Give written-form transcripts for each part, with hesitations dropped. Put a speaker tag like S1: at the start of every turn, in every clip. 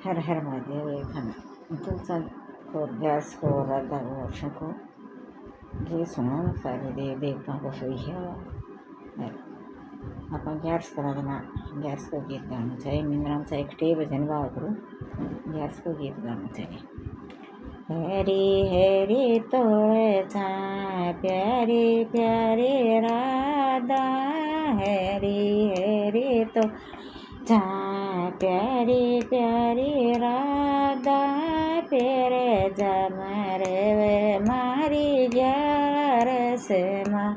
S1: हर हर महादेव एक तुझा को गैस को राधा को वर्षों को ये सुनो सारे देवताओं को सही है अपन गैस करा देना गैस को गीत गाना चाहिए मिंद्राम से एक टे भजन गाओ करो गैस को गीत गाना चाहिए हरी हरी तोड़े चा प्यारी प्यारी राधा हरी हरी तो चा प्यारी प्यारी राधा पेरे जमरे वे मारी ग्यार से माँ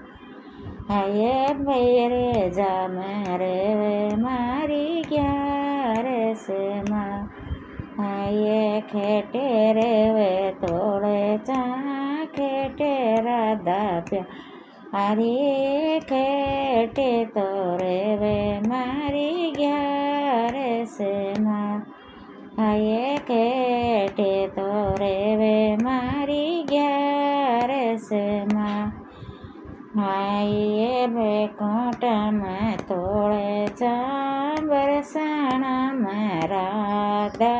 S1: आये मेरे जमरे वे मारी ग्यार से माँ आये खेटे रे वे तोड़े चा खेटे राधा प्या अरे खेटे तोरे वे मारी ग्यार से माँ आये खेटे तोरे वे मारी ग्यार से माँ आइए बेकोट में तोड़े चा बरसाना मरादा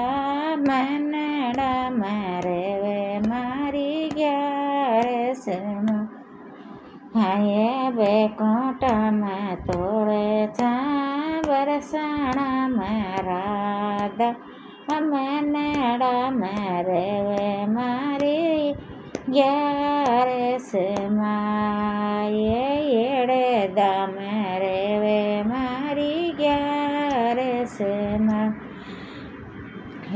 S1: मनड़ा मरे वे मारी ग्यार से माँ आये बेकोट में तोड़े चा बरसाना मरादा मनड़ा मरे वे मारी ग्यार से माये येड़े दाम रे वे मारी ग्यार से माँ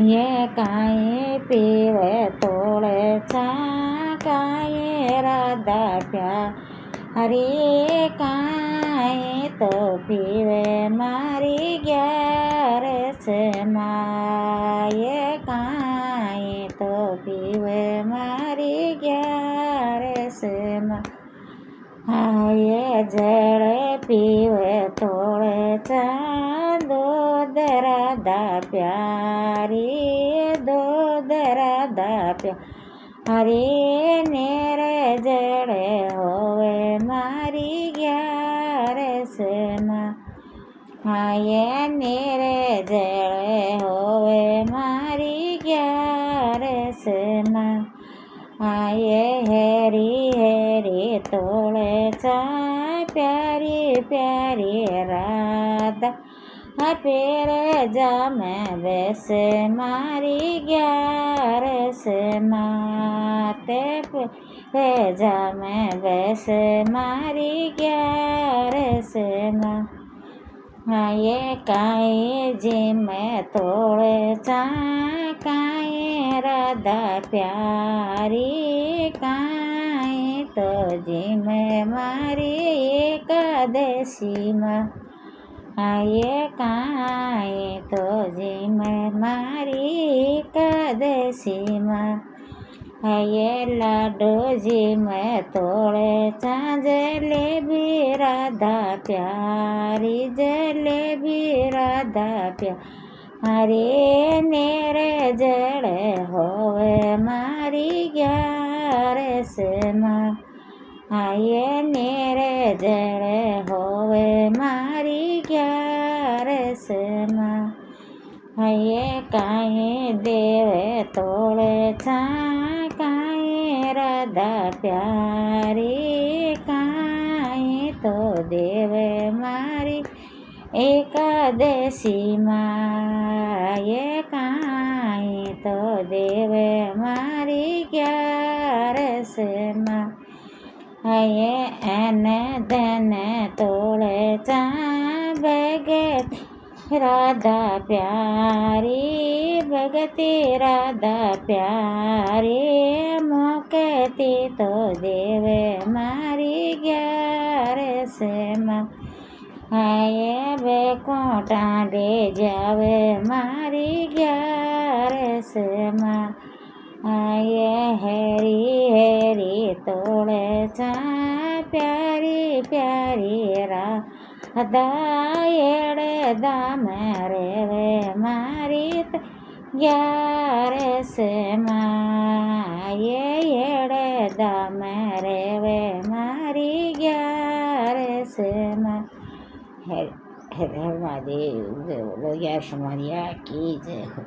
S1: ये काये पीवे तोड़े चा काये राधा प्या हरे काये तो पीवे मारी ग्यार से माँ ये काये तो पीवे मारी ग्यार से माँ आये जड़े पीवे तोड़े चा दूध राधा प्यारी दूध राधा प्या हरे नेरे जड़े होवे मारी ग्यार से माँ आये नेरे जड़े होवे मारी ग्यार से माँ आये हेरी हेरी तोड़े चा प्यारी प्यारी राधा पेरे जा मैं वैसे मारी ग्यार से माते पे जा मैं वैसे मारी ग्यार से माँ ये काये जी मैं तोड़े चा काये राधा प्यारी काये तो जी मैं मारी एकादशी माँ आये काये तो जी मैं मारी एकादशी माँ आये लाडो जी मैं तोड़े चा जलेबी राधा प्यारी जलेबी राधा प्यारे नेरे जड़े होवे मारी ग्यार से माँ आये नेरे जड़े होवे मारी ग्यार से माँ आये काये देवे तोड़े चा काये राधा प्यारी काये तो देवे मारी एकादशी माँ ये काये तो देवे मारी ग्यार से माँ आये एन धन तोड़े चा भगत राधा प्यारी भगती राधा प्यारी मोकती तो देवे मारी ग्यार से माँ आये बेकोटा ले जावे मारी ग्यार से माँ आये हेरी हेरी तोड़े चा प्यारी प्यारी राधा येड़े दाम रे वे मारी ग्यार से माँ ये येड़े दाम रे वे मारी ग्यार से माँ हर हर महादेव जय बोलो यार समारिया की जय हो।